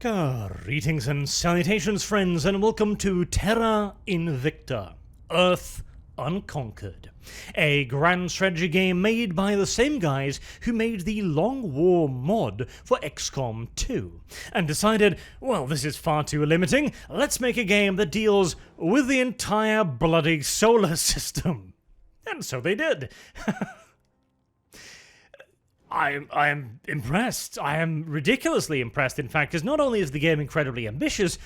Greetings and salutations, friends, and welcome to Terra Invicta, Earth Unconquered, a grand strategy game made by the same guys who made the Long War mod for XCOM 2, and decided, well, this is far too limiting, let's make a game that deals with the entire bloody solar system. And so they did. I am impressed. I am ridiculously impressed, in fact, because not only is the game incredibly ambitious,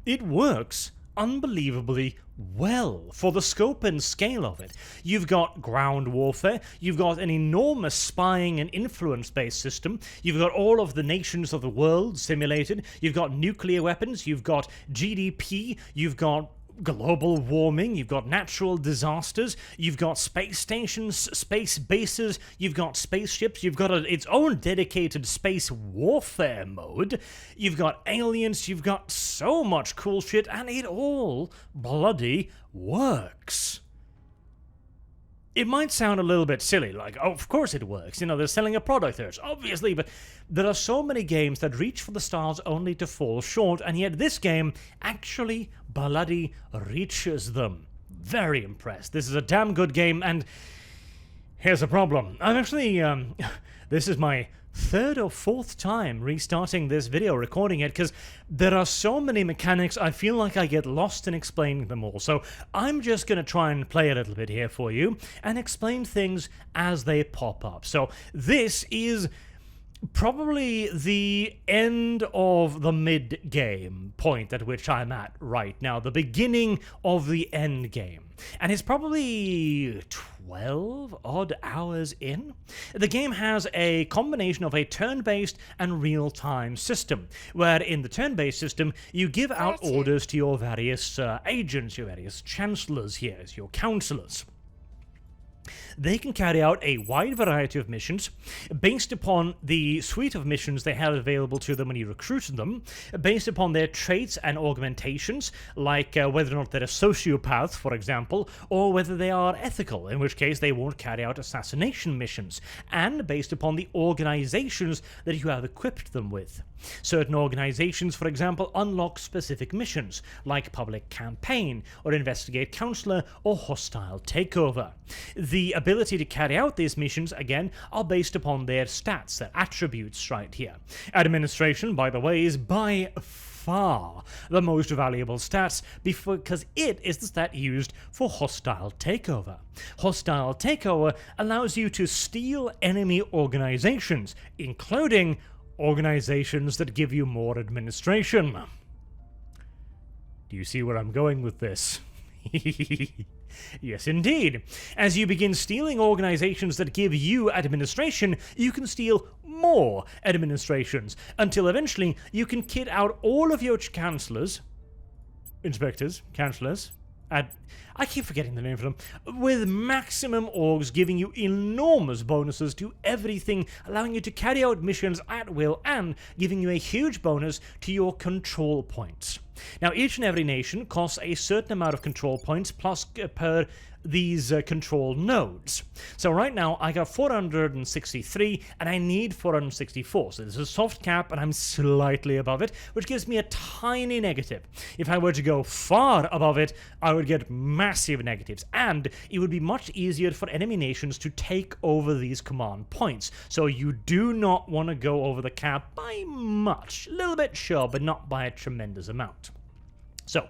it works unbelievably well for the scope and scale of it. You've got ground warfare, you've got an enormous spying and influence-based system, you've got all of the nations of the world simulated, you've got nuclear weapons, you've got GDP, you've got global warming, you've got natural disasters, you've got space stations, space bases, you've got spaceships, you've got its own dedicated space warfare mode, you've got aliens, you've got so much cool shit, and it all bloody works. It might sound a little bit silly, like, oh, of course it works, you know, they're selling a product there, obviously, but there are so many games that reach for the stars only to fall short, and yet this game actually bloody reaches them. Very impressed. This is a damn good game, and here's a problem. I'm actually, this is my third or fourth time restarting this video, recording it, because there are so many mechanics, I feel like I get lost in explaining them all. So I'm just going to try and play a little bit here for you and explain things as they pop up. So this is probably the end of the mid-game point at which I'm at right now, the beginning of the end game. And it's probably 12 odd hours in. The game has a combination of a turn-based and real-time system, where in the turn-based system, you give out orders to your various agents, your various chancellors here, your counselors. They can carry out a wide variety of missions based upon the suite of missions they have available to them when you recruit them, based upon their traits and augmentations, like whether or not they're a sociopath, for example, or whether they are ethical, in which case they won't carry out assassination missions, and based upon the organizations that you have equipped them with. Certain organizations, for example, unlock specific missions, like public campaign, or investigate counselor, or hostile takeover. The ability to carry out these missions, again, are based upon their stats, their attributes right here. Administration, by the way, is by far the most valuable stats because it is the stat used for hostile takeover. Hostile takeover allows you to steal enemy organizations, including organizations that give you more administration. Do you see where I'm going with this? Yes, indeed. As you begin stealing organizations that give you administration, you can steal more administrations, until eventually you can kit out all of your counselors, inspectors, counselors, I keep forgetting the name for them, with maximum orgs giving you enormous bonuses to everything, allowing you to carry out missions at will and giving you a huge bonus to your control points. Now, each and every nation costs a certain amount of control points plus per these control nodes. So right now I got 463 and I need 464, so this is a soft cap and I'm slightly above it, which gives me a tiny negative. If I were to go far above it, I would get massive negatives, and it would be much easier for enemy nations to take over these command points. So you do not want to go over the cap by much. A little bit, sure, but not by a tremendous amount. So,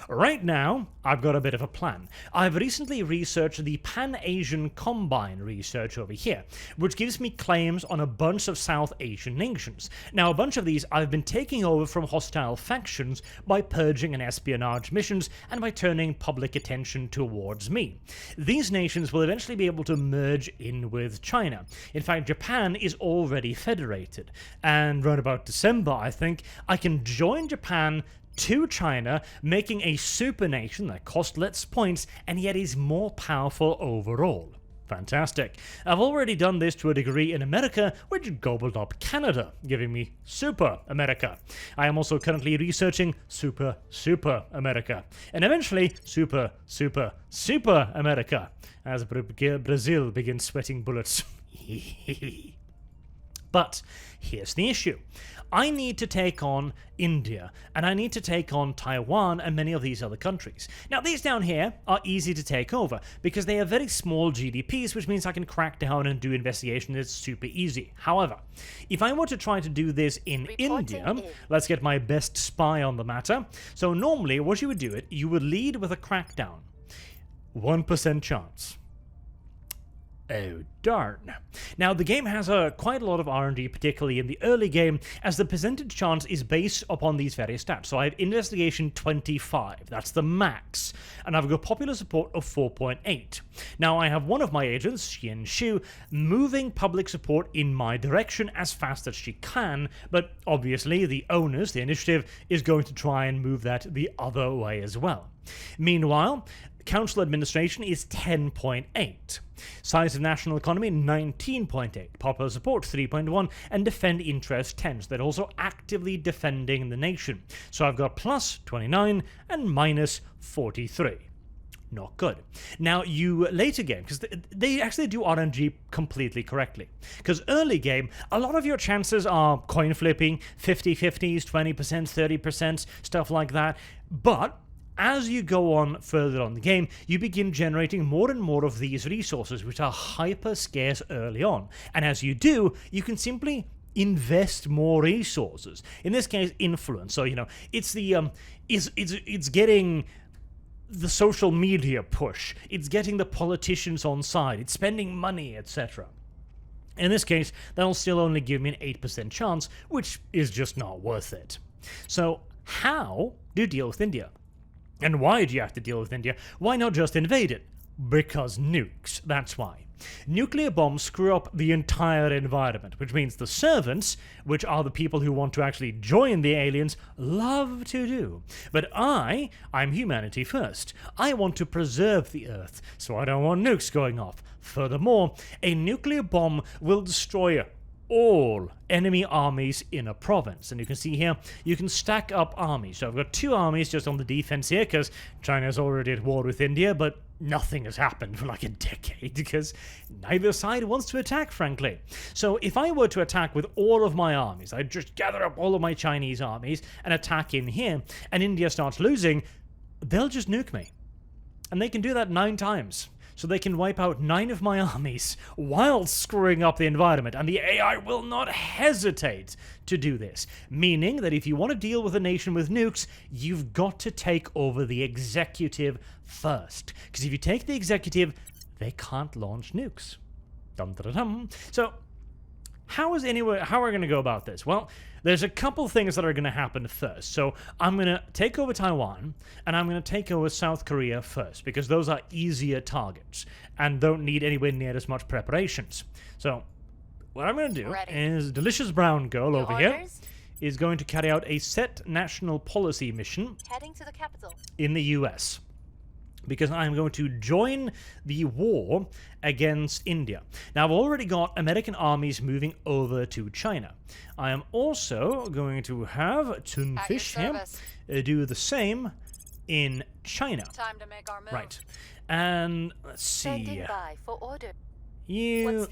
right now, I've got a bit of a plan. I've recently researched the Pan-Asian Combine research over here, which gives me claims on a bunch of South Asian nations. Now, a bunch of these I've been taking over from hostile factions by purging and espionage missions and by turning public attention towards me. These nations will eventually be able to merge in with China. In fact, Japan is already federated, and around about December, I think, I can join Japan to China, making a super nation that costs less points and yet is more powerful overall. Fantastic. I've already done this to a degree in America, which gobbled up Canada, giving me Super America. I am also currently researching Super America, and eventually Super America, as Brazil begins sweating bullets. But here's the issue. I need to take on India, and I need to take on Taiwan and many of these other countries. Now, these down here are easy to take over because they have very small GDPs, which means I can crack down and do investigation. It's super easy. However, if I were to try to do this in India, let's get my best spy on the matter. So normally, what you would do it, you would lead with a crackdown. 1% chance. Oh, darn. Now, the game has quite a lot of RNG, particularly in the early game, as the percentage chance is based upon these various stats. So I have investigation 25, that's the max, and I've got popular support of 4.8. Now, I have one of my agents, Xian Shu, moving public support in my direction as fast as she can, but obviously the owners, the initiative, is going to try and move that the other way as well. Meanwhile, council administration is 10.8. Size of national economy 19.8. Popular support 3.1. And defend interest 10. So they're also actively defending the nation. So I've got plus 29 and minus 43. Not good. Now, you later game, because they actually do RNG completely correctly. Because early game, a lot of your chances are coin flipping, 50-50s, 20%, 30%, stuff like that. But as you go on further on the game, you begin generating more and more of these resources, which are hyper scarce early on. And as you do, you can simply invest more resources. In this case, influence. So, you know, it's the it's getting the social media push. It's getting the politicians on side. It's spending money, etc. In this case, that'll still only give me an 8% chance, which is just not worth it. So, how do you deal with India? And why do you have to deal with India? Why not just invade it? Because nukes, that's why. Nuclear bombs screw up the entire environment, which means the servants, which are the people who want to actually join the aliens, love to do. But I'm humanity first. I want to preserve the Earth, so I don't want nukes going off. Furthermore, a nuclear bomb will destroy all enemy armies in a province. And you can see here, you can stack up armies. So I've got 2 armies just on the defense here, because China's already at war with India, but nothing has happened for like a decade, because neither side wants to attack, frankly. So if I were to attack with all of my armies, I'd just gather up all of my Chinese armies and attack in here, and India starts losing, they'll just nuke me. And they can do that 9 times. So they can wipe out 9 of my armies while screwing up the environment, and the AI will not hesitate to do this. Meaning that if you want to deal with a nation with nukes, you've got to take over the executive first. Because if you take the executive, they can't launch nukes. Dum da da dum. So how are we going to go about this? Well, there's a couple things that are going to happen first. So I'm going to take over Taiwan, and I'm going to take over South Korea first, because those are easier targets and don't need anywhere near as much preparations. So what I'm going to do is Delicious Brown Girl over here is going to carry out a set national policy mission heading to the capital in the US. Because I'm going to join the war against India. Now, I've already got American armies moving over to China. I am also going to have Tunfish here do the same in China. Time to make our move. Right. And let's see. By for order. You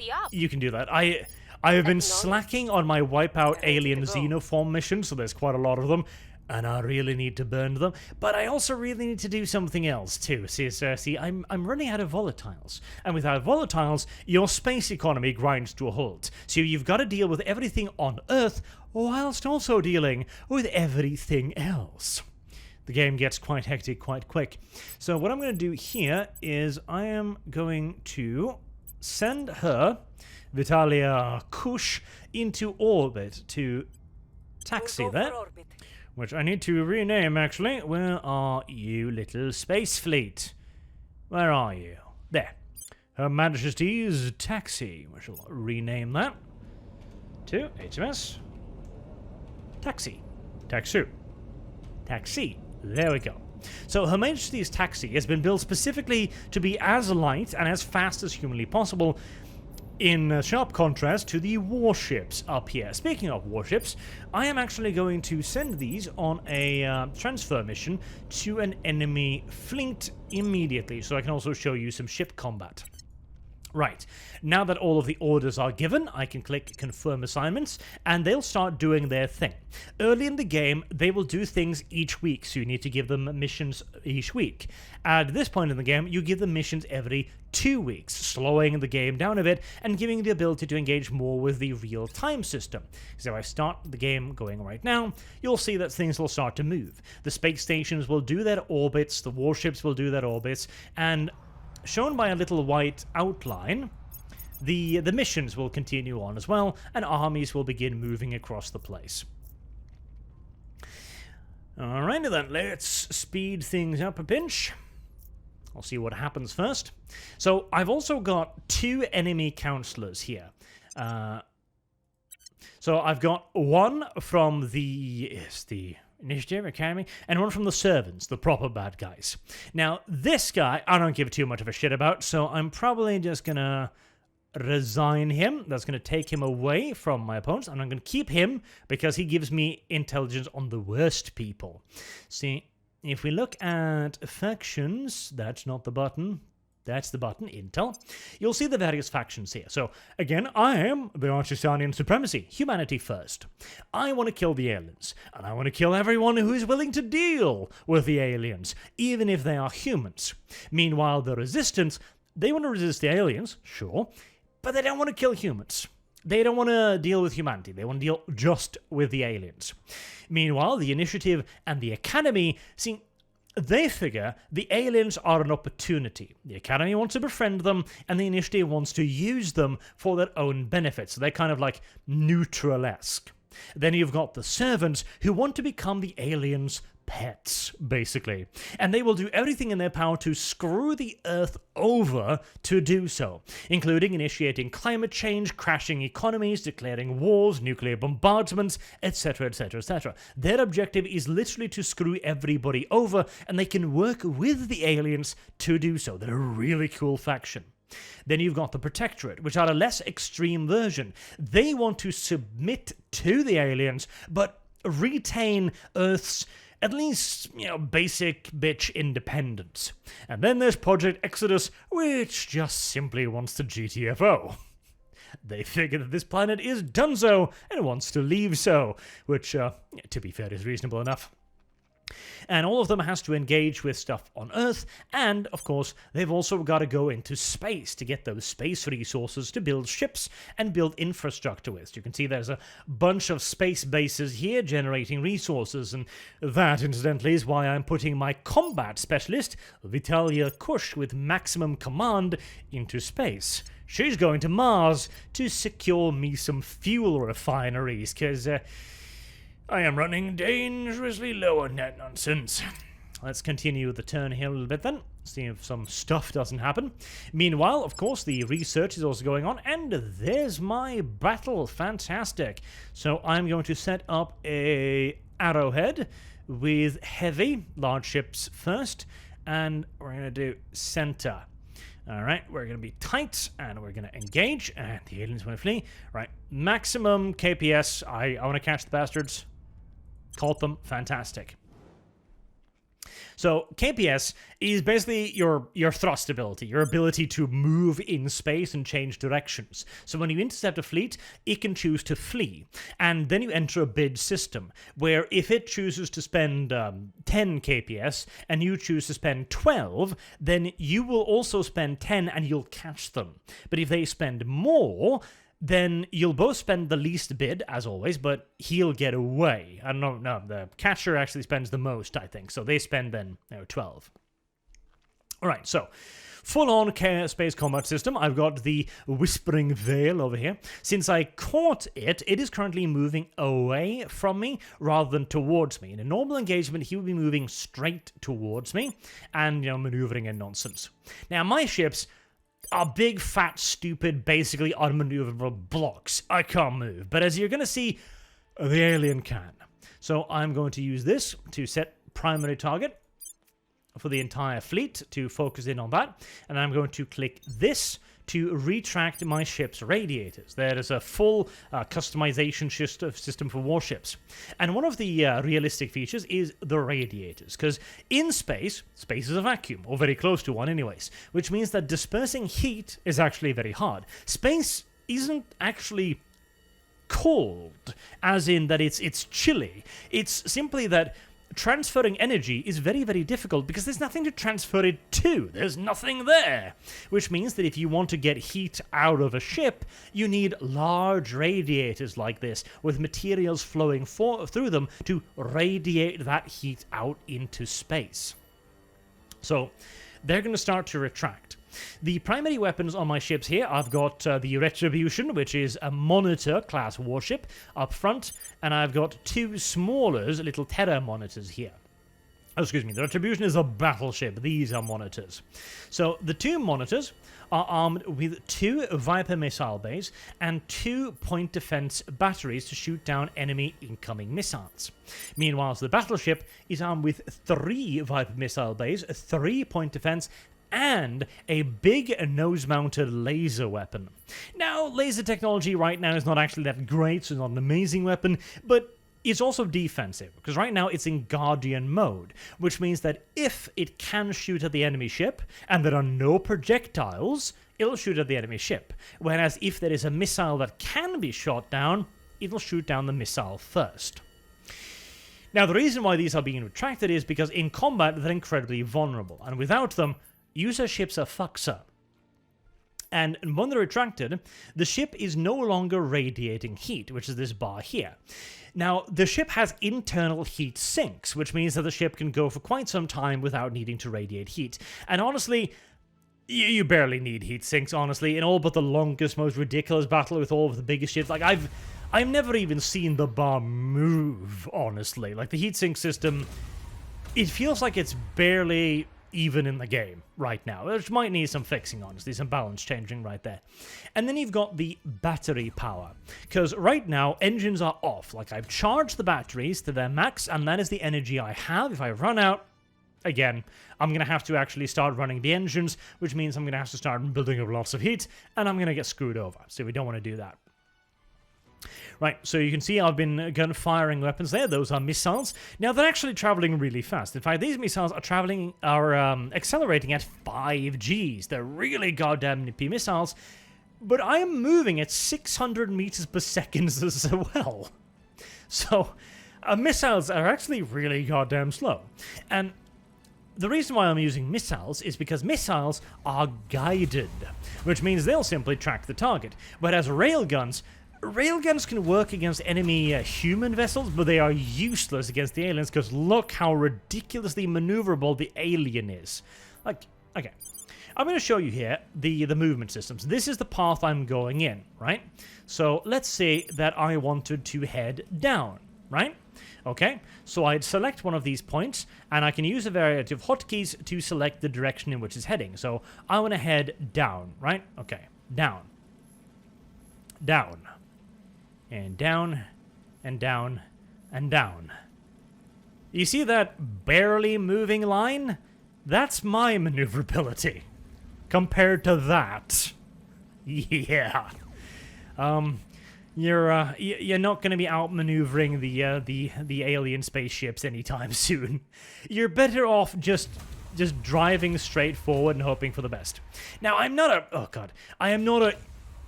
can do that. I have been slacking on my wipeout alien xenoform mission, so there's quite a lot of them. And I really need to burn them. But I also really need to do something else too. See, I'm running out of volatiles. And without volatiles, your space economy grinds to a halt. So you've got to deal with everything on Earth, whilst also dealing with everything else. The game gets quite hectic quite quick. So what I'm going to do here is I am going to send her, Vitalia Kush, into orbit to taxi there. Which I need to rename, actually. Where are you, little space fleet? Where are you? There. Her Majesty's Taxi. We shall rename that to HMS Taxi. Taxu. Taxi. There we go. So Her Majesty's Taxi has been built specifically to be as light and as fast as humanly possible, in sharp contrast to the warships up here. Speaking of warships, I am actually going to send these on a transfer mission to an enemy fleet immediately, so I can also show you some ship combat. Right, now that all of the orders are given, I can click Confirm Assignments, and they'll start doing their thing. Early in the game, they will do things each week, so you need to give them missions each week. At this point in the game, you give them missions every 2 weeks, slowing the game down a bit and giving the ability to engage more with the real-time system. So if I start the game going right now, you'll see that things will start to move. The space stations will do their orbits, the warships will do their orbits, and shown by a little white outline, the missions will continue on as well, and armies will begin moving across the place. Alrighty then, let's speed things up a pinch. I'll see what happens first. So I've also got 2 enemy counselors here. So I've got one from the Initiative Academy, and one from the Servants, the proper bad guys. Now, this guy, I don't give too much of a shit about, so I'm probably just gonna resign him. That's gonna take him away from my opponents, and I'm gonna keep him because he gives me intelligence on the worst people. See, if we look at factions, that's not the button. That's the button, Intel. You'll see the various factions here. So, again, I am the Archisanian Supremacy, humanity first. I want to kill the aliens, and I want to kill everyone who is willing to deal with the aliens, even if they are humans. Meanwhile, the Resistance, they want to resist the aliens, sure, but they don't want to kill humans. They don't want to deal with humanity. They want to deal just with the aliens. Meanwhile, the Initiative and the Academy, see, they figure the aliens are an opportunity. The Academy wants to befriend them, and the Initiative wants to use them for their own benefit. So they're kind of like neutral-esque. Then you've got the Servants, who want to become the aliens' pets, basically. And they will do everything in their power to screw the Earth over to do so, including initiating climate change, crashing economies, declaring wars, nuclear bombardments, etc., etc., etc. Their objective is literally to screw everybody over, and they can work with the aliens to do so. They're a really cool faction. Then you've got the Protectorate, which are a less extreme version. They want to submit to the aliens, but retain Earth's at least, basic bitch independence. And then there's Project Exodus, which just simply wants to GTFO. They figure that this planet is donezo and wants to leave so, which, to be fair, is reasonable enough. And all of them has to engage with stuff on Earth, and, of course, they've also got to go into space to get those space resources to build ships and build infrastructure with. So you can see there's a bunch of space bases here generating resources, and that, incidentally, is why I'm putting my combat specialist, Vitalia Kush, with maximum command, into space. She's going to Mars to secure me some fuel refineries, because, I am running dangerously low on that nonsense. Let's continue the turn here a little bit then. See if some stuff doesn't happen. Meanwhile, of course, the research is also going on, and there's my battle. Fantastic. So I'm going to set up a arrowhead with heavy, large ships first, and we're going to do center. Alright, we're going to be tight, and we're going to engage, and the aliens want to flee. Right, maximum KPS. I want to catch the bastards. Caught them. Fantastic. So KPS is basically your thrust ability, your ability to move in space and change directions. So when you intercept a fleet, it can choose to flee. And then you enter a bid system, where if it chooses to spend 10 KPS and you choose to spend 12, then you will also spend 10 and you'll catch them. But if they spend more, then you'll both spend the least bid, as always, but he'll get away. I don't know, no, the catcher actually spends the most, I think, so they spend then 12. Alright, so, full-on space combat system. I've got the Whispering Veil over here. Since I caught it, it is currently moving away from me rather than towards me. In a normal engagement, he would be moving straight towards me and, maneuvering and nonsense. Now, my ships are big, fat, stupid, basically unmaneuverable blocks. I can't move. But as you're going to see, the alien can. So I'm going to use this to set primary target for the entire fleet to focus in on that. And I'm going to click this to retract my ship's radiators. There is a full customization system for warships. And one of the realistic features is the radiators, because in space is a vacuum, or very close to one anyways, which means that dispersing heat is actually very hard. Space isn't actually cold, as in that it's chilly. It's simply that transferring energy is very, very difficult because there's nothing to transfer it to. There's nothing there. Which means that if you want to get heat out of a ship, you need large radiators like this, with materials flowing through them to radiate that heat out into space. So they're going to start to retract. The primary weapons on my ships here, I've got the Retribution, which is a Monitor class warship up front, and I've got two smaller little Terra monitors here. Oh, excuse me, the Retribution is a battleship, these are monitors. So the two monitors are armed with 2 Viper missile bays and 2 point defense batteries to shoot down enemy incoming missiles. Meanwhile, the battleship is armed with 3 Viper missile bays, 3 point defense, and a big nose-mounted laser weapon. Now, laser technology right now is not actually that great, so it's not an amazing weapon, but it's also defensive, because right now it's in Guardian mode, which means that if it can shoot at the enemy ship, and there are no projectiles, it'll shoot at the enemy ship. Whereas if there is a missile that can be shot down, it'll shoot down the missile first. Now, the reason why these are being retracted is because in combat they're incredibly vulnerable, and without them, user ships are fuckser. And when they're retracted, the ship is no longer radiating heat, which is this bar here. Now, the ship has internal heat sinks, which means that the ship can go for quite some time without needing to radiate heat. And honestly, you barely need heat sinks, honestly, in all but the longest, most ridiculous battle with all of the biggest ships. Like, I've never even seen the bar move, honestly. Like, the heat sink system, it feels like it's barely even in the game right now, which might need some fixing, honestly, some balance changing right there. And then you've got the battery power, because right now engines are off. Like, I've charged the batteries to their max, and that is the energy I have. If I run out, again, I'm going to have to actually start running the engines, which means I'm going to have to start building up lots of heat, and I'm going to get screwed over, so we don't want to do that. Right, so you can see I've been gun-firing weapons there. Those are missiles. Now, they're actually traveling really fast. In fact, these missiles are accelerating at 5 Gs. They're really goddamn nippy missiles. But I am moving at 600 meters per second as well. So, missiles are actually really goddamn slow. And the reason why I'm using missiles is because missiles are guided, which means they'll simply track the target. Whereas railguns can work against enemy human vessels, but they are useless against the aliens, because look how ridiculously maneuverable the alien is. Like, okay. I'm going to show you here the movement systems. This is the path I'm going in, right? So let's say that I wanted to head down, right? Okay, so I'd select one of these points, and I can use a variety of hotkeys to select the direction in which it's heading. So I want to head down, right? Okay, down. Down. And down, and down, and down. You see that barely moving line? That's my maneuverability. Compared to that. Yeah. You're not going to be outmaneuvering the alien spaceships anytime soon. You're better off just driving straight forward and hoping for the best. Now, I am not a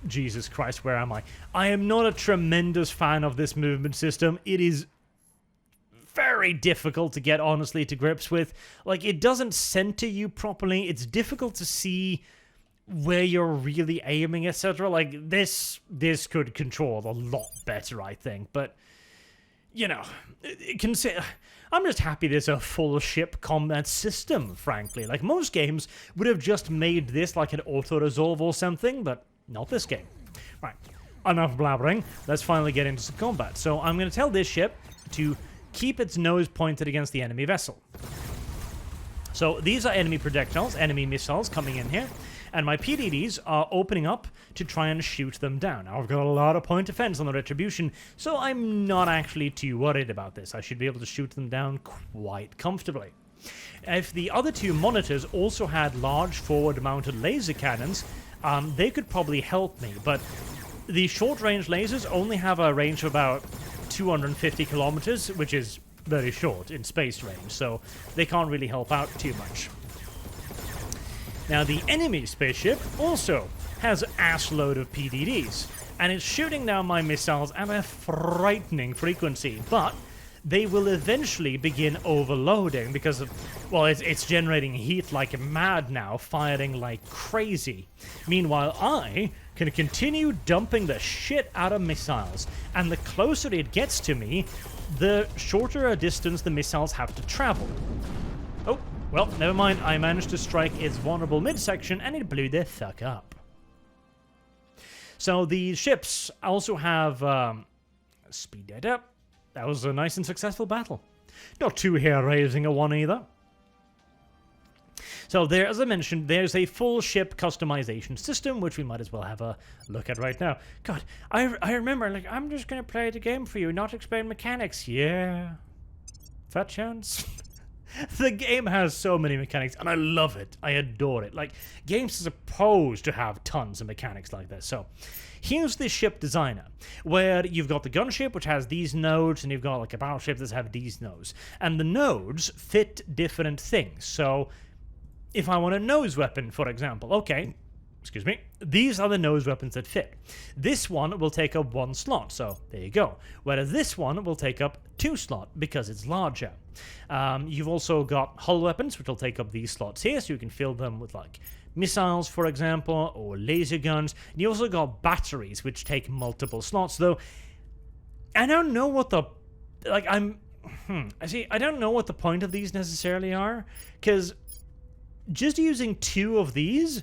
Jesus Christ, where am I? I am not a tremendous fan of this movement system. It is very difficult to get, honestly, to grips with. Like, it doesn't center you properly. It's difficult to see where you're really aiming, etc. Like, this could control a lot better, I think. But, you know, I'm just happy there's a full ship combat system, frankly. Like, most games would have just made this like an auto-resolve or something, but not this game. Right, enough blabbering. Let's finally get into some combat. So I'm going to tell this ship to keep its nose pointed against the enemy vessel. So these are enemy projectiles, enemy missiles coming in here, and my PDDs are opening up to try and shoot them down. Now, I've got a lot of point defense on the Retribution, so I'm not actually too worried about this. I should be able to shoot them down quite comfortably. If the other two monitors also had large forward-mounted laser cannons, they could probably help me, but the short-range lasers only have a range of about 250 kilometers, which is very short in space range, so they can't really help out too much. Now, the enemy spaceship also has an assload of PDDs, and it's shooting down my missiles at a frightening frequency, but they will eventually begin overloading because of, well, it's generating heat like mad now, firing like crazy. Meanwhile, I can continue dumping the shit out of missiles, and the closer it gets to me, the shorter a distance the missiles have to travel. Oh, well, never mind, I managed to strike its vulnerable midsection, and it blew the fuck up. So the ships also have, speed that up. That was a nice and successful battle. Not too hair-raising a one either. So there, as I mentioned, there's a full ship customization system, which we might as well have a look at right now. God, I remember, like, I'm just going to play the game for you, not explain mechanics. Yeah. Fat chance. The game has so many mechanics, and I love it. I adore it. Like, games are supposed to have tons of mechanics like this. So, here's the ship designer, where you've got the gunship, which has these nodes, and you've got, like, a battleship that have these nodes. And the nodes fit different things. So, if I want a nose weapon, for example, okay, excuse me, these are the nose weapons that fit. This one will take up 1 slot, so there you go. Whereas this one will take up 2 slots because it's larger. You've also got hull weapons, which will take up these slots here, so you can fill them with, like, missiles, for example, or laser guns. And you also got batteries, which take multiple slots, though I don't know what the, like, I don't know what the point of these necessarily are, because just using 2 of these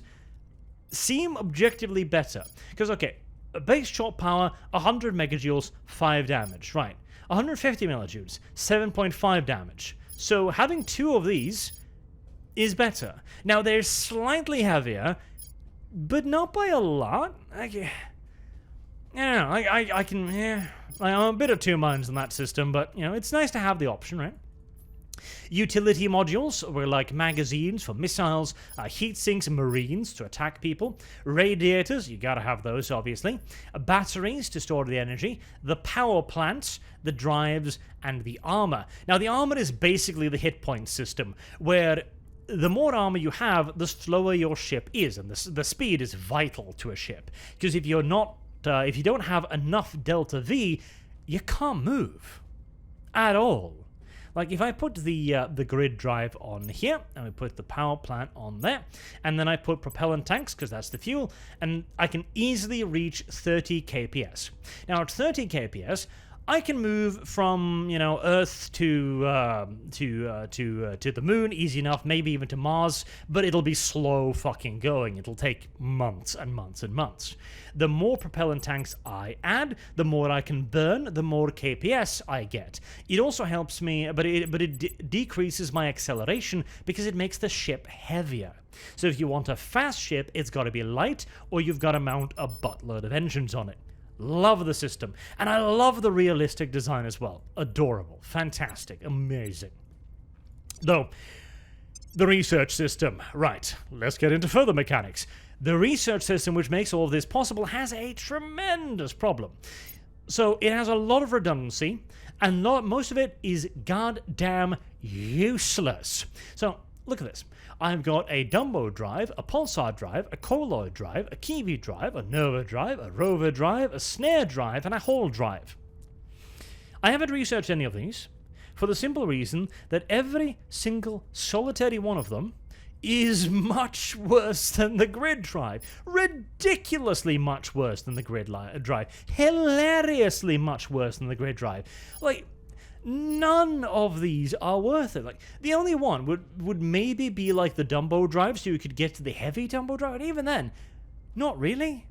seem objectively better. Because, okay, base shot power, 100 megajoules, 5 damage, right. 150 millijoules, 7.5 damage. So having 2 of these is better. Now, they're slightly heavier, but not by a lot. I don't know, I can, yeah, I'm a bit of 2 minds on that system, but, you know, it's nice to have the option, right? Utility modules were like magazines for missiles, heat sinks, marines to attack people, radiators, you gotta have those obviously, batteries to store the energy, the power plants, the drives, and the armor. Now the armor is basically the hit point system, where the more armor you have, the slower your ship is, and the speed is vital to a ship. Because if you're not, if you don't have enough delta V, you can't move at all. Like, if I put the grid drive on here, and we put the power plant on there, and then I put propellant tanks, because that's the fuel, and I can easily reach 30 kps. Now, at 30 kps, I can move from, you know, Earth to the moon, easy enough, maybe even to Mars, but it'll be slow fucking going. It'll take months and months and months. The more propellant tanks I add, the more I can burn, the more KPS I get. It also helps me, but it decreases my acceleration because it makes the ship heavier. So if you want a fast ship, it's got to be light, or you've got to mount a buttload of engines on it. Love the system, and I love the realistic design as well. Adorable, fantastic, amazing. Though, the research system. Right, let's get into further mechanics. The research system, which makes all of this possible, has a tremendous problem. So it has a lot of redundancy, and most of it is goddamn useless. So, look at this. I've got a Dumbo drive, a Pulsar drive, a Colloid drive, a Kiwi drive, a Nova drive, a Rover drive, a Snare drive, and a Hall drive. I haven't researched any of these for the simple reason that every single solitary one of them is much worse than the grid drive. Ridiculously much worse than the grid drive. Hilariously much worse than the grid drive. Like, none of these are worth it. Like, the only one would maybe be like the Dumbo drive, so you could get to the heavy Dumbo drive, and even then, not really.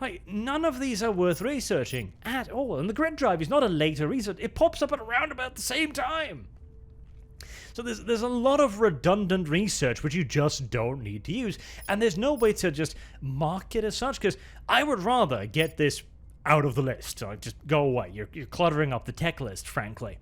Like, none of these are worth researching at all. And the grid drive is not a later research. It pops up at around about the same time. So there's a lot of redundant research which you just don't need to use. And there's no way to just mark it as such, because I would rather get this out of the list. Like, just go away. You're cluttering up the tech list, frankly.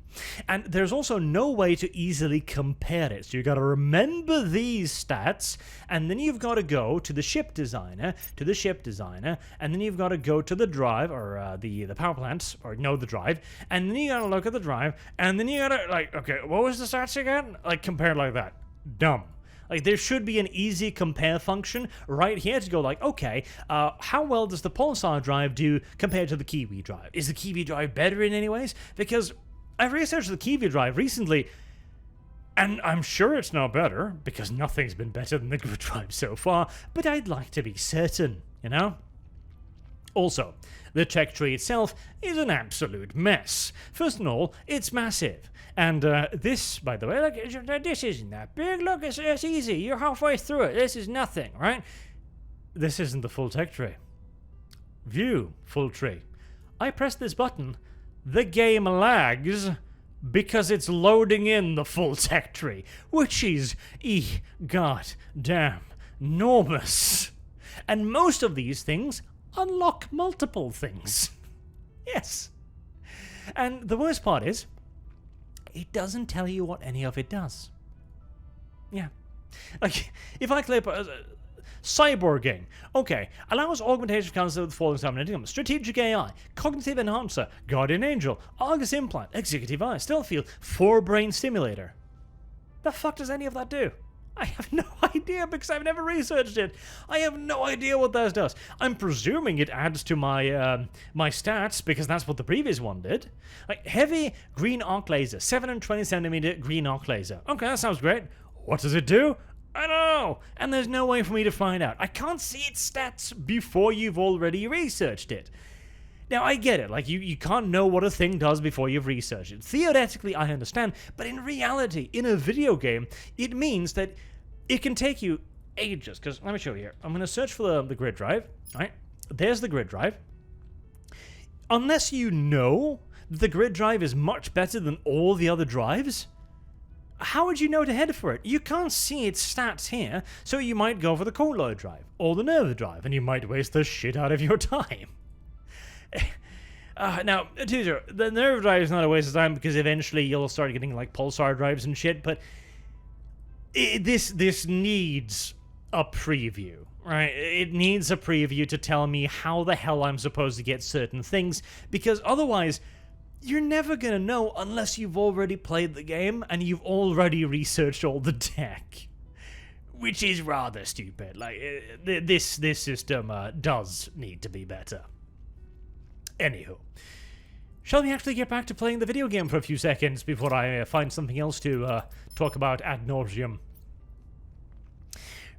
And there's also no way to easily compare it. So you got to remember these stats, and then you've got to go to the ship designer, and then you've got to go to the drive, or the power plant, or no, the drive, and then you got to look at the drive, and then you got to, like, okay, what was the stats again? Like, compare like that. Dumb. Like, there should be an easy compare function right here to go like, okay, how well does the Pulsar drive do compared to the Kiwi drive? Is the Kiwi drive better in any ways? Because I've researched the Kiwi drive recently, and I'm sure it's not better, because nothing's been better than the Grid drive so far, but I'd like to be certain, you know? Also, the tech tree itself is an absolute mess. First of all, it's massive. And this, by the way, look, this isn't that big. Look, it's easy. You're halfway through it. This is nothing, right? This isn't the full tech tree. View full tree. I press this button. The game lags because it's loading in the full tech tree, which is goddamn enormous. And most of these things unlock multiple things. Yes. And the worst part is, it doesn't tell you what any of it does. Yeah. Like, if I click cyborging, okay, allows augmentation of concept with falling summoning, strategic AI, cognitive enhancer, guardian angel, Argus implant, executive eye, stealth field, forebrain stimulator. The fuck does any of that do? I have no idea because I've never researched it. I have no idea what that does. I'm presuming it adds to my my stats because that's what the previous one did. Like, heavy green arc laser, 720cm green arc laser. Okay, that sounds great. What does it do? I don't know. And there's no way for me to find out. I can't see its stats before you've already researched it. Now, I get it. Like, you can't know what a thing does before you've researched it. Theoretically, I understand. But in reality, in a video game, it means that it can take you ages. Because, let me show you here. I'm going to search for the grid drive. All right. There's the grid drive. Unless you know that the grid drive is much better than all the other drives, how would you know to head for it? You can't see its stats here, so you might go for the colloid drive or the nerve drive, and you might waste the shit out of your time. Now, teaser, the nerve drive is not a waste of time because eventually you'll start getting like pulsar drives and shit, but this needs a preview, right? It needs a preview to tell me how the hell I'm supposed to get certain things, because otherwise you're never gonna know unless you've already played the game and you've already researched all the tech, which is rather stupid. Like, this system does need to be better. Anywho, shall we actually get back to playing the video game for a few seconds before I find something else to talk about ad nauseum?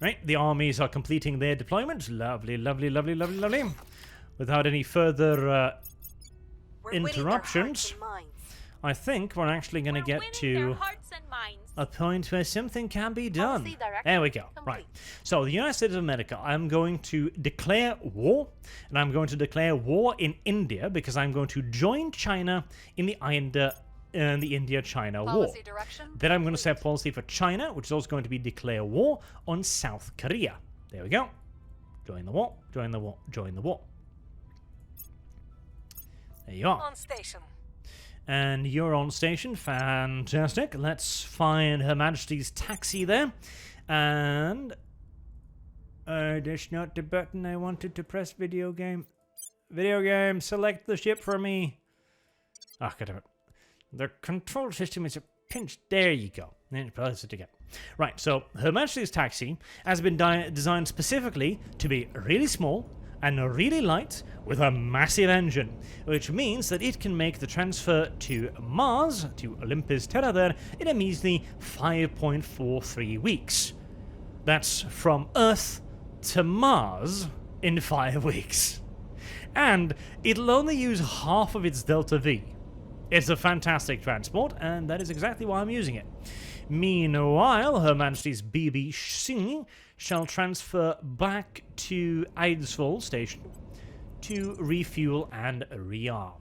Right, the armies are completing their deployment. Lovely, lovely, lovely, lovely, lovely. Without any further interruptions, I think we're actually going to get to a point where something can be done. There we go. Right. So, the United States of America, I'm going to declare war, and I'm going to declare war in India because I'm going to join China in the India-China war. Then I'm going to set policy for China, which is also going to be declare war on South Korea. There we go. Join the war, join the war, join the war. There you are. On station. And you're on station. Fantastic. Let's find Her Majesty's taxi there. And that's not the button I wanted to press. Video game. Video game, select the ship for me. Ah, God damn it. The control system is a pinch. There you go. Press it again. Right, so Her Majesty's taxi has been designed specifically to be really small and really light with a massive engine, which means that it can make the transfer to Mars, to Olympus Terra there, in a measly 5.43 weeks. That's from Earth to Mars in 5 weeks. And it'll only use half of its Delta V. It's a fantastic transport, and that is exactly why I'm using it. Meanwhile, Her Majesty's BBC shall transfer back to Eidsvoll Station to refuel and rearm.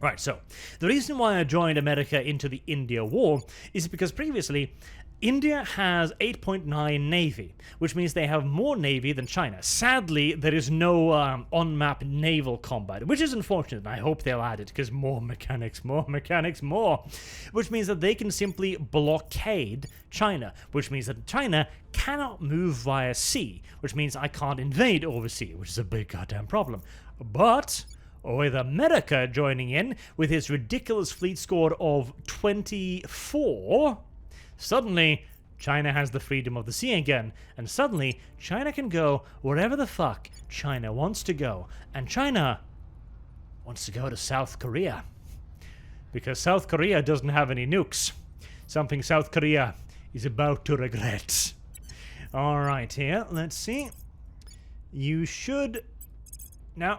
Right, so the reason why I joined America into the India War is because previously India has 8.9 navy, which means they have more navy than China. Sadly, there is no on-map naval combat, which is unfortunate, and I hope they'll add it, because more mechanics, more. Which means that they can simply blockade China, which means that China cannot move via sea, which means I can't invade overseas, which is a big goddamn problem. But with America joining in with his ridiculous fleet score of 24, suddenly China has the freedom of the sea again, and suddenly China can go wherever the fuck China wants to go, and China wants to go to South Korea, because South Korea doesn't have any nukes, something South Korea is about to regret. Alright, here, let's see. You should... No,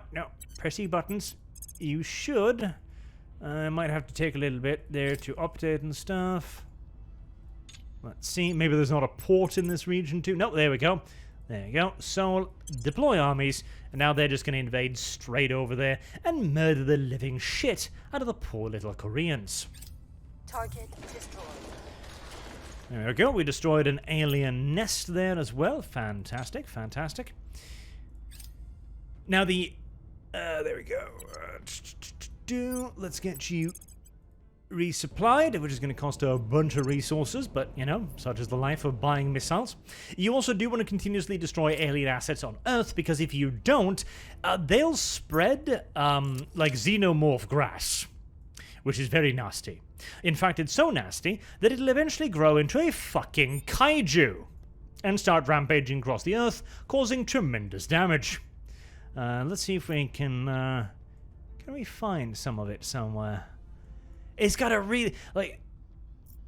pressy buttons. You should... I might have to take a little bit there to update and stuff. Let's see, maybe there's not a port in this region too. No, there we go. There you go. So, deploy armies, and now they're just going to invade straight over there and murder the living shit out of the poor little Koreans. Target destroyed. There we go. We destroyed an alien nest there as well. Fantastic. Now the... there we go. Let's get you resupplied, which is going to cost a bunch of resources, but, you know, such is the life of buying missiles. You also do want to continuously destroy alien assets on Earth, because if you don't, they'll spread like xenomorph grass, which is very nasty. In fact, it's so nasty that it'll eventually grow into a fucking kaiju and start rampaging across the Earth, causing tremendous damage. Let's see if we can we find some of it somewhere? It's got a really, like...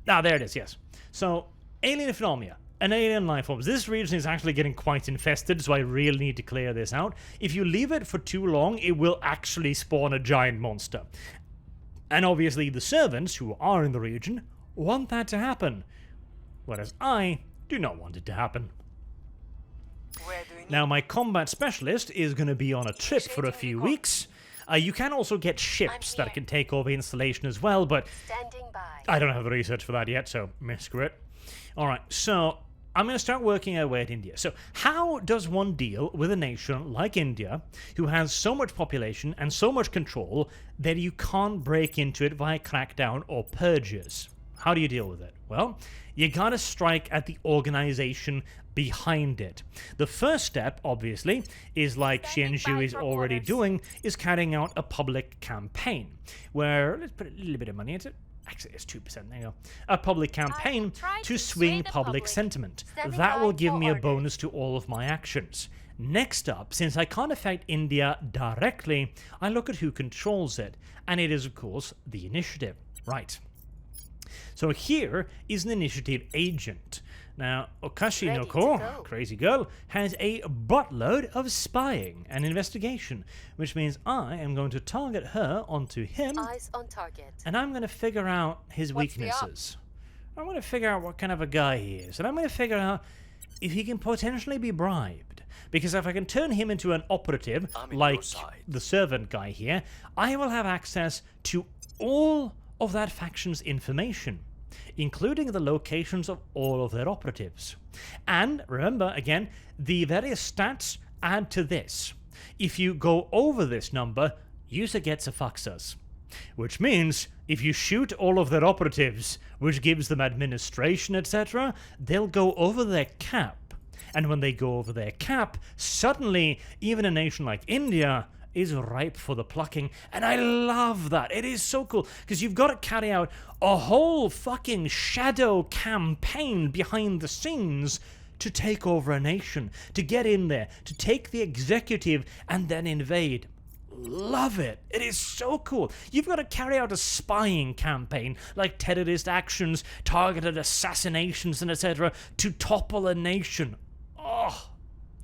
Ah, there it is, yes. So, alien phenomena. An alien life forms. This region is actually getting quite infested, so I really need to clear this out. If you leave it for too long, it will actually spawn a giant monster. And obviously the servants, who are in the region, want that to happen. Whereas I do not want it to happen. Now, my combat specialist is going to be on a trip for a few weeks. You can also get ships that can take over installation as well, but I don't have the research for that yet, so screw it. Alright, so I'm going to start working our way at India. So how does one deal with a nation like India, who has so much population and so much control that you can't break into it via crackdown or purges? How do you deal with it? Well, you gotta strike at the organization behind it. The first step, obviously, is like Xianzhou is already doing, is carrying out a public campaign, where, let's put a little bit of money into it. Actually, it's 2%, there you go. A public campaign to swing public sentiment. That will give me a bonus to all of my actions. Next up, since I can't affect India directly, I look at who controls it, and it is, of course, the initiative. Right. So here is an initiative agent. Now, Okashinoko, crazy girl, has a buttload of spying and investigation, which means I am going to target her onto him. Eyes on target. And I'm going to figure out his weaknesses. I'm going to figure out what kind of a guy he is. And I'm going to figure out if he can potentially be bribed. Because if I can turn him into an operative, like the servant guy here, I will have access to all of that faction's information, including the locations of all of their operatives. And remember, again, the various stats add to this. If you go over this number, user gets a fuxus. Which means, if you shoot all of their operatives, which gives them administration, etc., they'll go over their cap. And when they go over their cap, suddenly, even a nation like India is ripe for the plucking, and I love that. It is so cool, because you've got to carry out a whole fucking shadow campaign behind the scenes to take over a nation, to get in there, to take the executive, and then invade. Love it. It is so cool. You've got to carry out a spying campaign, like terrorist actions, targeted assassinations, and etc., to topple a nation. Oh,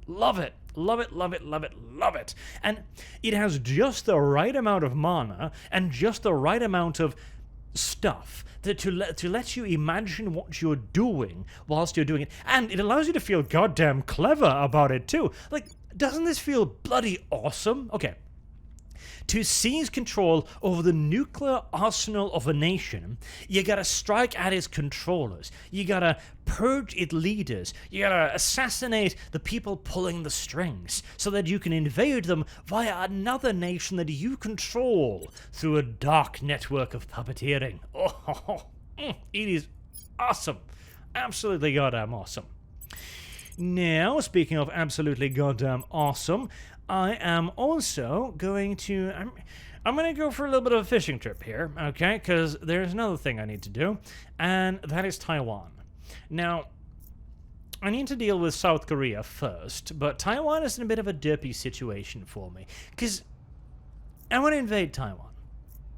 love it. Love it, love it, love it, love it. And it has just the right amount of mana and just the right amount of stuff to let you imagine what you're doing whilst you're doing it. And it allows you to feel goddamn clever about it too. Like, doesn't this feel bloody awesome? Okay. To seize control over the nuclear arsenal of a nation, you gotta strike at its controllers, you gotta purge its leaders, you gotta assassinate the people pulling the strings, so that you can invade them via another nation that you control through a dark network of puppeteering. Oh, it is awesome. Absolutely goddamn awesome. Now, speaking of absolutely goddamn awesome, I am also going to... I'm going to go for a little bit of a fishing trip here, okay? Because there's another thing I need to do, and that is Taiwan. Now, I need to deal with South Korea first, but Taiwan is in a bit of a derpy situation for me, because I want to invade Taiwan.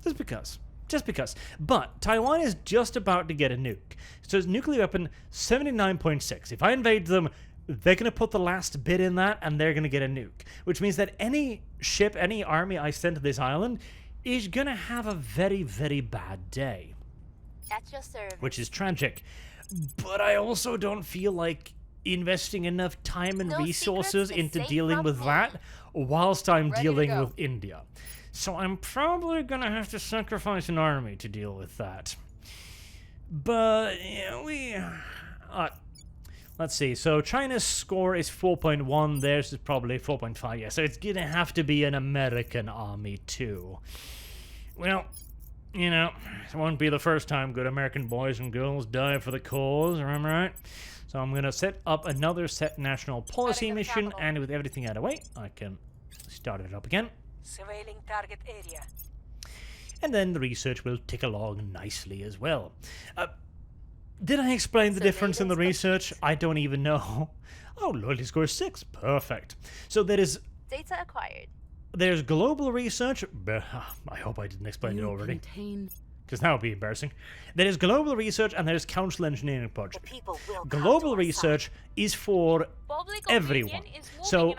Just because. Just because. But Taiwan is just about to get a nuke. So it's nuclear weapon 79.6. If I invade them, they're going to put the last bit in that, and they're going to get a nuke. Which means that any ship, any army I send to this island is going to have a very, very bad day. At your service. Which is tragic. But I also don't feel like investing enough time and resources into dealing with that whilst I'm dealing with India. So I'm probably going to have to sacrifice an army to deal with that. But, yeah, let's see. So China's score is 4.1. Theirs is probably 4.5. Yeah, so it's going to have to be an American army, too. Well, you know, it won't be the first time good American boys and girls die for the cause, am I right? So I'm going to set up another set national policy mission, and with everything out of the way, I can start it up again. Surveilling target area. And then the research will tick along nicely as well. Did I explain the difference in the research? I don't even know. Oh, loyalty score 6. Perfect. So there is... Data acquired. There's global research... I hope I didn't explain it already. Because that would be embarrassing. There is global research and there's council engineering project. Global research is for everyone. So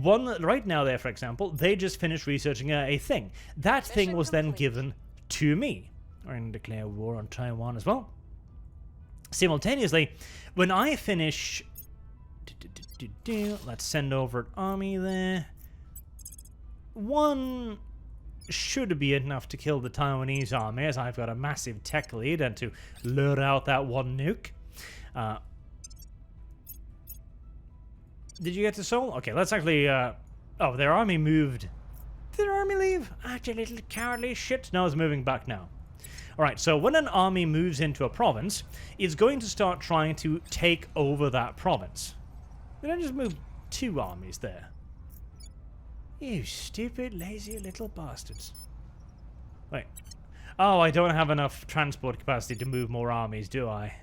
one right now there, for example, they just finished researching a thing. That thing was then given to me. We're going to declare war on Taiwan as well. Simultaneously, when I finish... Let's send over an army there. One should be enough to kill the Taiwanese army, as I've got a massive tech lead and to lure out that one nuke. Did you get to Seoul? Okay, let's actually... oh, their army moved. Did their army leave? Ah, you little cowardly shit. No, it's moving back now. Alright, so when an army moves into a province, it's going to start trying to take over that province. Did I just move 2 armies there? You stupid, lazy little bastards. Wait. Oh, I don't have enough transport capacity to move more armies, do I?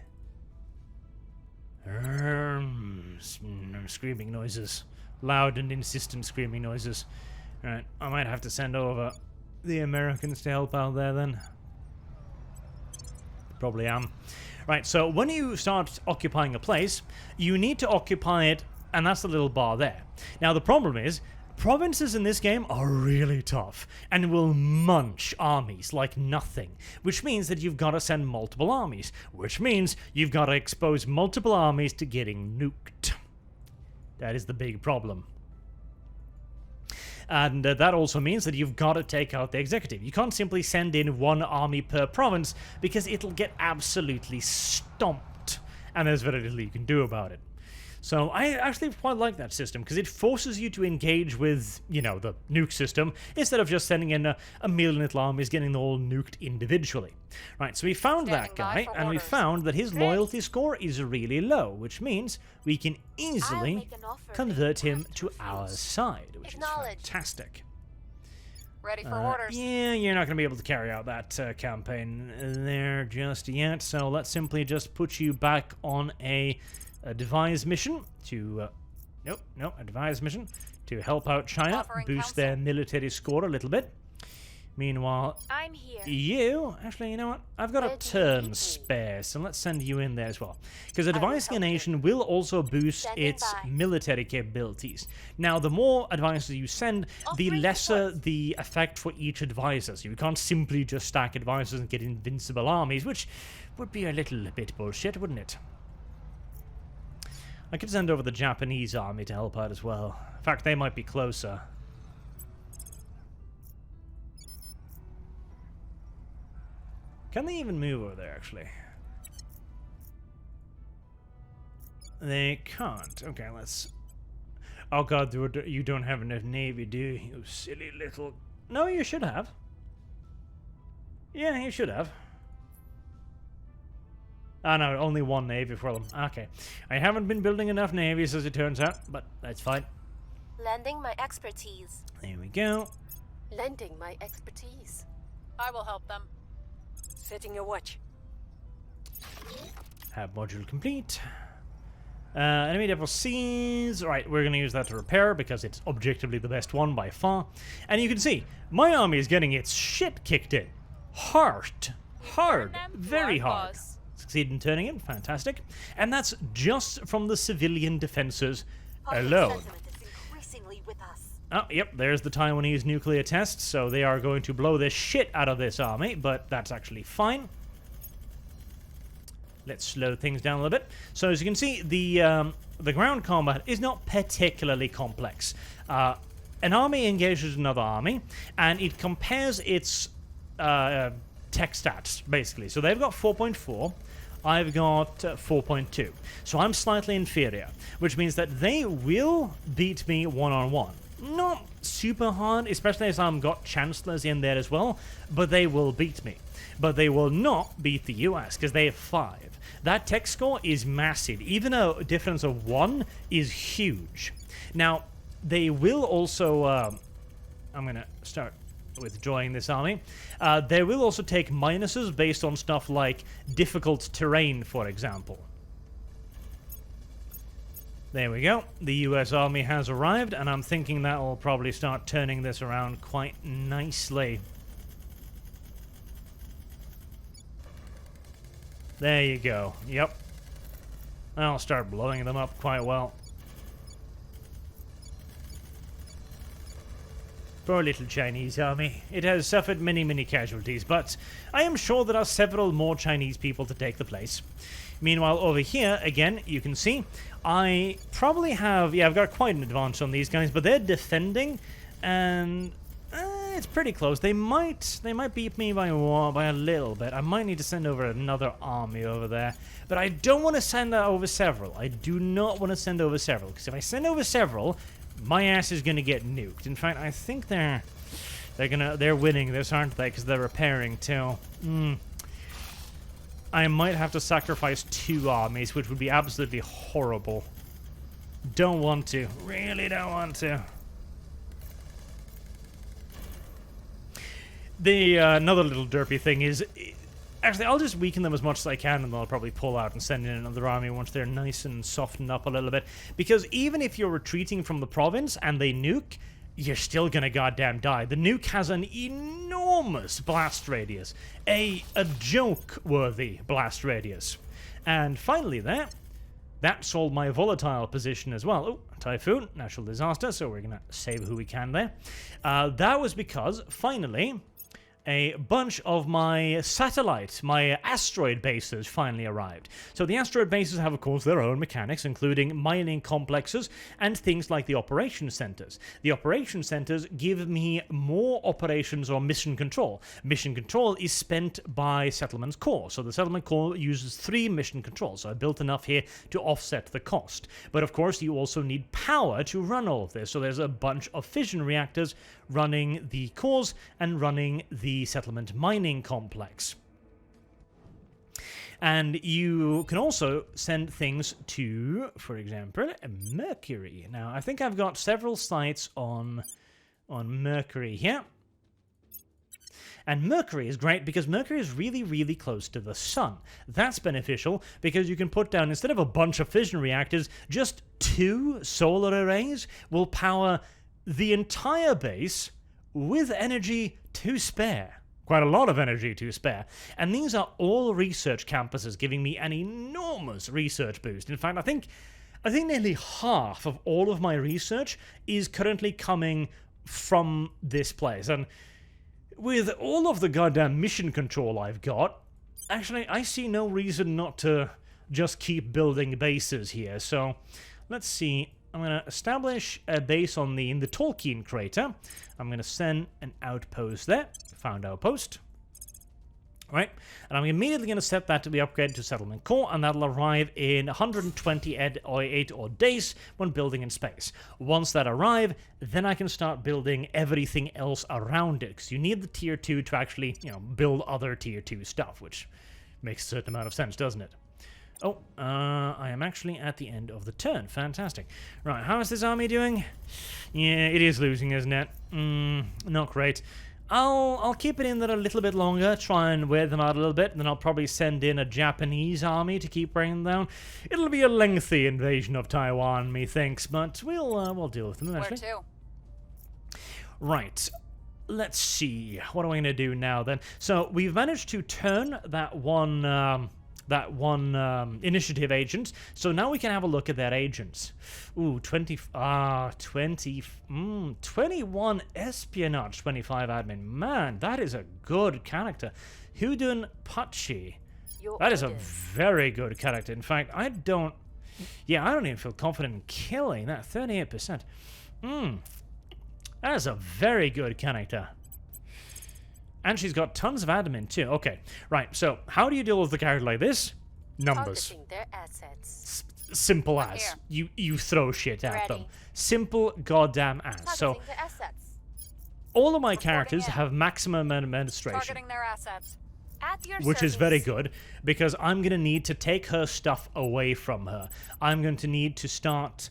Screaming noises. Loud and insistent screaming noises. Right, I might have to send over the Americans to help out there then. Probably am. Right, so when you start occupying a place, you need to occupy it, and that's the little bar there. Now, the problem is, provinces in this game are really tough and will munch armies like nothing, which means that you've got to send multiple armies, which means you've got to expose multiple armies to getting nuked. That is the big problem. And that also means that you've got to take out the executive. You can't simply send in 1 army per province because it'll get absolutely stomped, and there's very little you can do about it. So I actually quite like that system, because it forces you to engage with, you know, the nuke system, instead of just sending in a million little armies getting them all nuked individually. Right, so we found that guy, and we found that his loyalty score is really low, which means we can easily convert him to our side, which is fantastic. Ready for orders. Yeah, you're not going to be able to carry out that campaign there just yet, so let's simply just put you back on a devised mission to a devised mission to help out China, boost their military score a little bit. Meanwhile, I'm here. You actually, you know what? I've got a turn spare, so let's send you in there as well. Because advising a nation will also boost its military capabilities. Now, the more advisors you send, the lesser the effect for each advisor. So you can't simply just stack advisors and get invincible armies, which would be a little bit bullshit, wouldn't it? I could send over the Japanese army to help out as well. In fact, they might be closer. Can they even move over there, actually? They can't. Okay, let's... Oh god, you don't have enough navy, do you? You silly little... No, you should have. Yeah, you should have. Oh no, only one navy for them. Okay. I haven't been building enough navies as it turns out, but that's fine. Lending my expertise. There we go. Lending my expertise. I will help them. Setting a watch. Have module complete. Enemy Devil Seas. Right, we're going to use that to repair because it's objectively the best one by far. And you can see, my army is getting its shit kicked in. Hard. Very hard. Succeed in turning it. Fantastic. And that's just from the civilian defenses alone. Oh, yep, there's the Taiwanese nuclear test, so they are going to blow the shit out of this army, but that's actually fine. Let's slow things down a little bit. So as you can see, the ground combat is not particularly complex. An army engages another army, and it compares its tech stats, basically. So they've got 4.4. I've got 4.2. So I'm slightly inferior, which means that they will beat me one-on-one. Not super hard, especially as I've got chancellors in there as well, but they will beat me. But they will not beat the US, because they have 5. That tech score is massive. Even a difference of 1 is huge. Now, they will also... I'm going to start withdrawing this army. They will also take minuses based on stuff like difficult terrain, for example. There we go. The US Army has arrived, and I'm thinking that will probably start turning this around quite nicely. There you go. Yep. I'll start blowing them up quite well. Poor little Chinese army. It has suffered many, many casualties, but I am sure there are several more Chinese people to take the place. Meanwhile, over here, again, you can see, I probably have... Yeah, I've got quite an advantage on these guys, but they're defending, and it's pretty close. They might beat me by a little bit. I might need to send over another army over there, but I don't want to send over several. I do not want to send over several, because if I send over several, my ass is going to get nuked. In fact, I think they're winning this, aren't they? Because they're repairing too. I might have to sacrifice 2 armies, which would be absolutely horrible. Don't want to. Really don't want to. The another little derpy thing is... Actually, I'll just weaken them as much as I can, and they'll probably pull out and send in another army once they're nice and softened up a little bit. Because even if you're retreating from the province and they nuke, you're still gonna goddamn die. The nuke has an enormous blast radius. A joke-worthy blast radius. And finally that solved my volatile position as well. Oh, typhoon, natural disaster, so we're gonna save who we can there. That was because, finally... a bunch of my asteroid bases finally arrived. So the asteroid bases have, of course, their own mechanics, including mining complexes and things like the operation centers. The operation centers give me more operations or mission control. Mission control is spent by settlement's core. So the settlement core uses 3 mission controls. So I built enough here to offset the cost. But of course, you also need power to run all of this. So there's a bunch of fission reactors running the cores and running the settlement mining complex. And you can also send things to, for example, Mercury. Now, I think I've got several sites on Mercury here. And Mercury is great because Mercury is really, really close to the sun. That's beneficial because you can put down, instead of a bunch of fission reactors, just 2 solar arrays will power the entire base with energy to spare. Quite a lot of energy to spare. And these are all research campuses giving me an enormous research boost. In fact, I think nearly half of all of my research is currently coming from this place. And with all of the goddamn mission control I've got, actually, I see no reason not to just keep building bases here. So, let's see. I'm going to establish a base in the Tolkien crater. I'm going to send an outpost there. Found outpost. Right, and I'm immediately going to set that to be upgraded to Settlement Core, and that'll arrive in 128 odd days when building in space. Once that arrive, then I can start building everything else around it, because you need the Tier 2 to actually, build other Tier 2 stuff, which makes a certain amount of sense, doesn't it? Oh, I am actually at the end of the turn. Fantastic. Right, how is this army doing? Yeah, it is losing, isn't it? Not great. I'll keep it in there a little bit longer, try and wear them out a little bit, and then I'll probably send in a Japanese army to keep bringing them down. It'll be a lengthy invasion of Taiwan, methinks, but we'll deal with them eventually. Where to? Right. Let's see. What am I going to do now then? So we've managed to turn that one initiative agent. So now we can have a look at their agents. Ooh, 21 espionage, 25 admin. Man, that is a good character. Hudun Pachi. That is a very good character. In fact, I don't even feel confident in killing that. 38%. That is a very good character. And she's got tons of admin too. Okay, right. So how do you deal with a character like this? Numbers. Targeting their assets. Simple as. You throw shit at them. Simple goddamn as. So Targeting the assets. all of my characters have maximum administration, Targeting their assets. At your which is service. very good because I'm going to need to take her stuff away from her. I'm going to need to start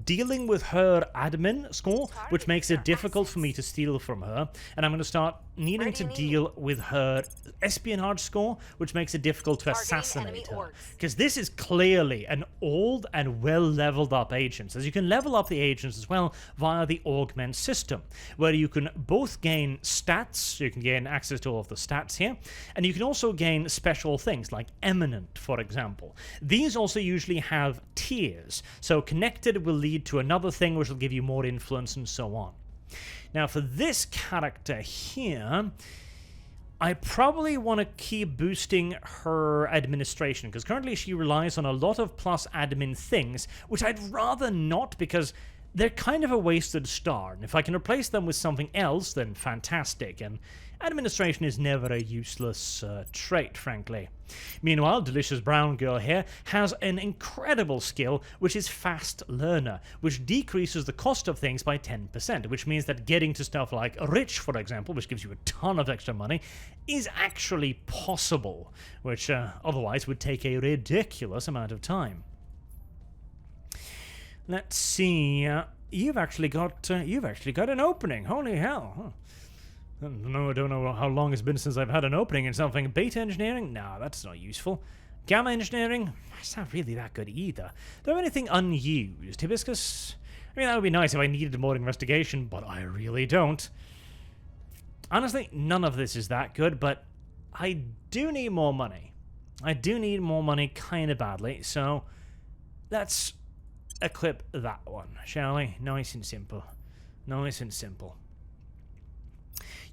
dealing with her admin score, which makes it difficult for me to steal from her, and I'm going to start needing to deal with her espionage score, which makes it difficult to assassinate her, because this is clearly an old and well leveled up agent. So you can level up the agents as well via the augment system, where you can both gain stats, so you can gain access to all of the stats here, and you can also gain special things like eminent, for example. These also usually have tiers, so connected will lead to another thing which will give you more influence and so on. Now for this character here, I probably want to keep boosting her administration, because currently she relies on a lot of plus admin things, which I'd rather not, because they're kind of a wasted star, and if I can replace them with something else, then fantastic, and administration is never a useless trait, frankly. Meanwhile, Delicious Brown Girl here has an incredible skill, which is Fast Learner, which decreases the cost of things by 10%, which means that getting to stuff like Rich, for example, which gives you a ton of extra money, is actually possible, which otherwise would take a ridiculous amount of time. Let's see. You've actually got an opening. Holy hell! Huh. I don't know how long it's been since I've had an opening in something. Beta engineering? No, that's not useful. Gamma engineering? It's not really that good either. Do I have anything unused? Hibiscus? I mean, that would be nice if I needed more investigation, but I really don't. Honestly, none of this is that good, but I do need more money. I do need more money kind of badly, so let's equip that one, shall we? Nice and simple. Nice and simple.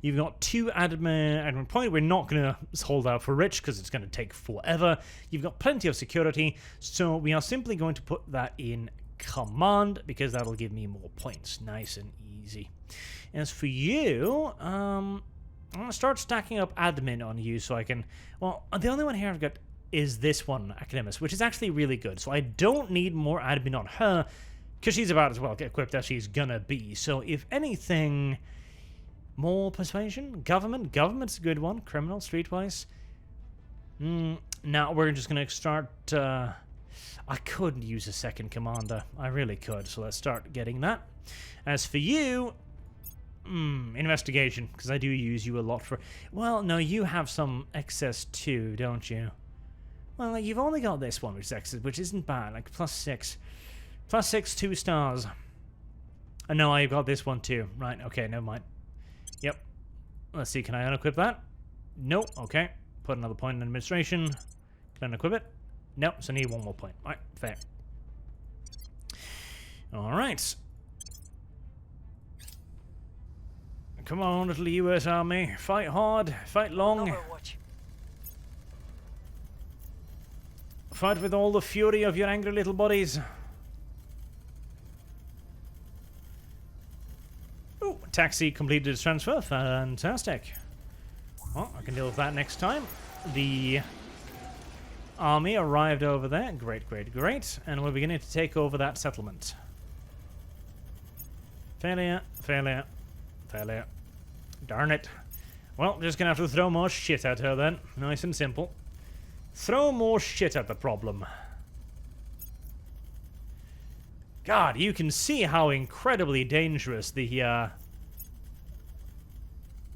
You've got 2 admin point. We're not going to hold out for Rich because it's going to take forever. You've got plenty of security, so we are simply going to put that in command because that'll give me more points. Nice and easy. As for you, I'm going to start stacking up admin on you so I can... Well, the only one here I've got is this one, Academus, which is actually really good. So I don't need more admin on her because she's about as well equipped as she's going to be. So if anything... More persuasion? Government? Government's a good one. Criminal? Streetwise? Now we're just going to start... I could use a second commander. I really could. So let's start getting that. As for you... investigation. Because I do use you a lot for... Well, no, you have some excess too, don't you? Well, you've only got this one, which is excess, which isn't bad. Like, +6. +6, 2 stars. Oh, no, I've got this one too. Right, okay, never mind. Yep. Let's see, can I unequip that? Nope. Okay. Put another point in administration. Can I unequip it? Nope, so I need 1 more point. Alright, fair. Alright. Come on, little US Army. Fight hard. Fight long. Overwatch. Fight with all the fury of your angry little bodies. Taxi completed its transfer. Fantastic. Well, I can deal with that next time. the army arrived over there. Great, great, great. And we're beginning to take over that settlement. Failure, failure, failure. Darn it. Well, just gonna have to throw more shit at her then. Nice and simple. Throw more shit at the problem. God, you can see how incredibly dangerous the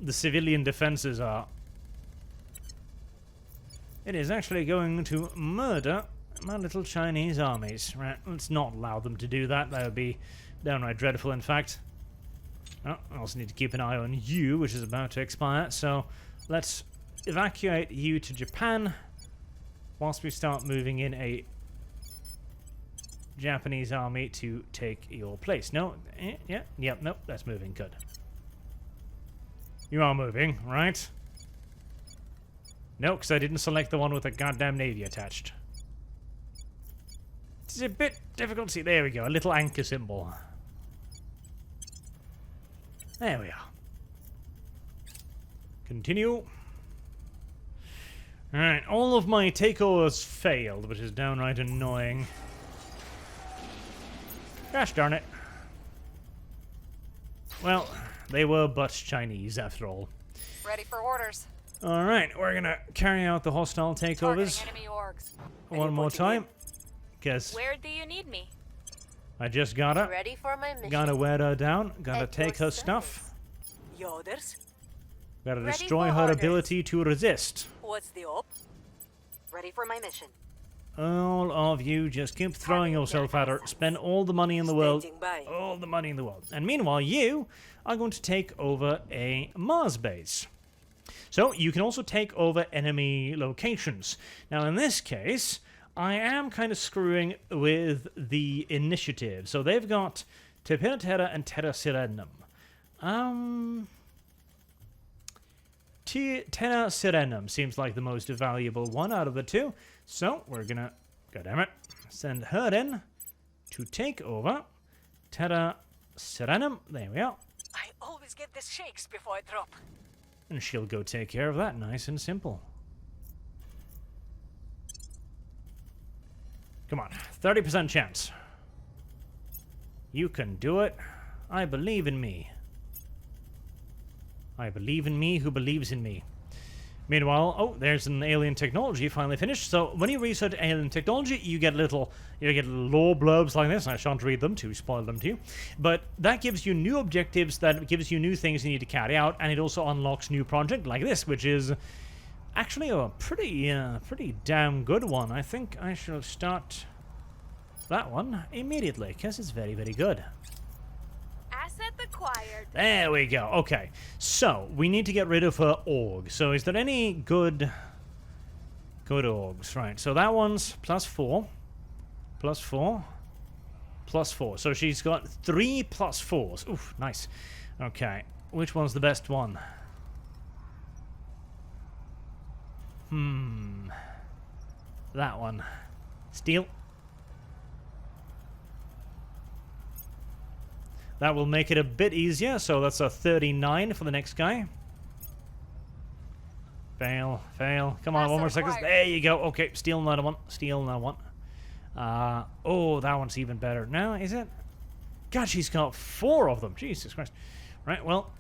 civilian defenses are. It is actually going to murder my little Chinese armies. Right, let's not allow them to do that. That would be downright dreadful, in fact. Oh, I also need to keep an eye on you, which is about to expire. So let's evacuate you to Japan whilst we start moving in a Japanese army to take your place. No? Yep, nope, that's moving. Good. You are moving, right? No, because I didn't select the one with the goddamn navy attached. It's a bit difficult to see. There we go, a little anchor symbol. There we are. Continue. Alright, all of my takeovers failed, which is downright annoying. Gosh darn it. Well, they were but Chinese after all. Ready for orders. Alright, we're gonna carry out the hostile takeovers Targeting enemy orgs. one more time. Because Where do you need me? I just gotta Ready for my mission. wear her down, gotta At take your her stuff, Yoders, gotta Ready destroy for her orders. ability to resist. what's the op? Ready for my mission. All of you just keep throwing yourself at her, spend all the money in the world, Standing by. all the money in the world. And meanwhile, you are going to take over a Mars base. So you can also take over enemy locations. Now in this case, I am kind of screwing with the initiative. So they've got Terra and Terra Serenum. Terra Serenum seems like the most valuable one out of the two. So we're gonna, goddammit, send her in to take over Terra Serenum. There we are. I always get the shakes before I drop. And she'll go take care of that, nice and simple. Come on, 30% chance. You can do it. I believe in me. I believe in me who believes in me. Meanwhile, oh, there's an alien technology finally finished. So when you research alien technology, you get little lore blurbs like this. I shan't read them to spoil them to you, but that gives you new objectives, that gives you new things you need to carry out, and it also unlocks new project like this, which is actually a pretty damn good one. I think I shall start that one immediately because it's very, very good. Asset acquired. There we go. Okay, so we need to get rid of her org. So is there any good orgs? Right, so that one's +4, +4, +4. So she's got 3 +4s. Oof, nice. Okay, which one's the best one? That one. Steel. That will make it a bit easier, so that's a 39 for the next guy. Fail, fail. Come on, one more second. There you go. Okay, steal another one. Steal another one. Oh, that one's even better. Now, is it? God, she's got 4 of them. Jesus Christ. Right, well,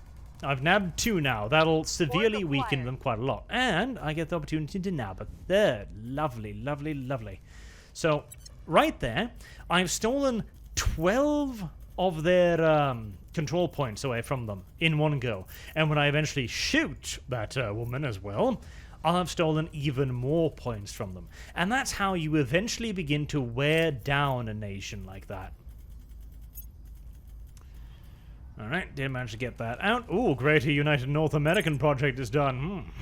I've nabbed 2 now. That'll severely weaken them quite a lot. And I get the opportunity to nab a 3rd. Lovely, lovely, lovely. So, right there, I've stolen 12 of their control points away from them in one go. And when I eventually shoot that woman as well, I'll have stolen even more points from them. And that's how you eventually begin to wear down a nation like that. Alright, did manage to get that out. Ooh, Greater United North American project is done.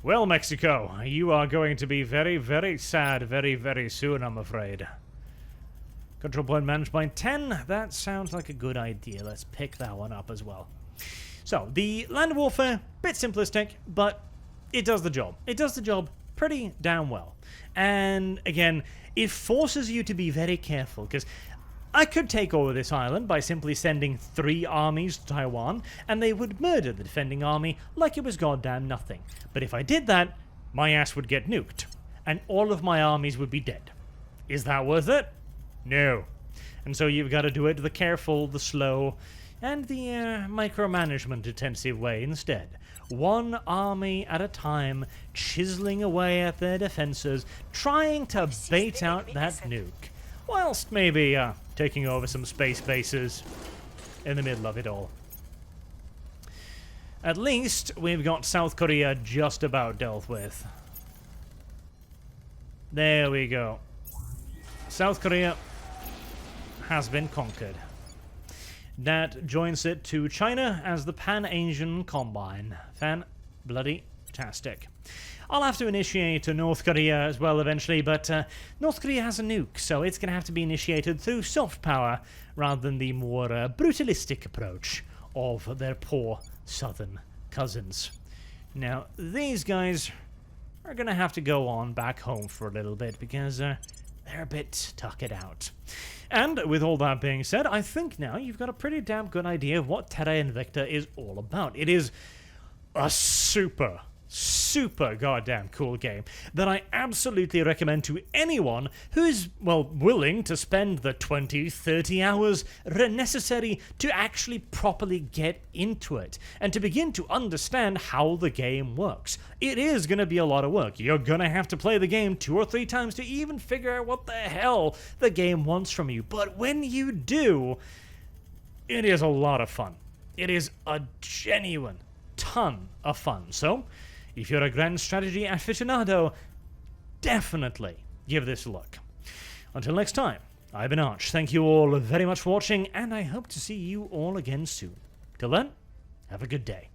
Well, Mexico, you are going to be very, very sad very, very soon, I'm afraid. Control point managed by 10. That sounds like a good idea. Let's pick that one up as well. So, the land warfare, bit simplistic, but it does the job. It does the job pretty damn well. And, again, it forces you to be very careful, because I could take over this island by simply sending 3 armies to Taiwan, and they would murder the defending army like it was goddamn nothing. But if I did that, my ass would get nuked, and all of my armies would be dead. Is that worth it? No. And so you've got to do it the careful, the slow, and the micromanagement intensive way instead. One army at a time, chiseling away at their defenses, trying to bait out that nuke, whilst maybe taking over some space bases in the middle of it all. At least we've got South Korea just about dealt with. There we go. South Korea has been conquered. That joins it to China as the Pan-Asian Combine. Fan-bloody-tastic. I'll have to initiate North Korea as well eventually, but North Korea has a nuke, so it's going to have to be initiated through soft power rather than the more brutalistic approach of their poor southern cousins. Now, these guys are going to have to go on back home for a little bit because they're a bit tuckered out. And with all that being said, I think now you've got a pretty damn good idea of what Terra Invicta is all about. It is a super goddamn cool game that I absolutely recommend to anyone who is, well, willing to spend the 20-30 hours necessary to actually properly get into it and to begin to understand how the game works. It is going to be a lot of work. You're going to have to play the game 2 or 3 times to even figure out what the hell the game wants from you. But when you do, it is a lot of fun. It is a genuine ton of fun. So, if you're a grand strategy aficionado, definitely give this a look. Until next time, I've been Arch. Thank you all very much for watching, and I hope to see you all again soon. Till then, have a good day.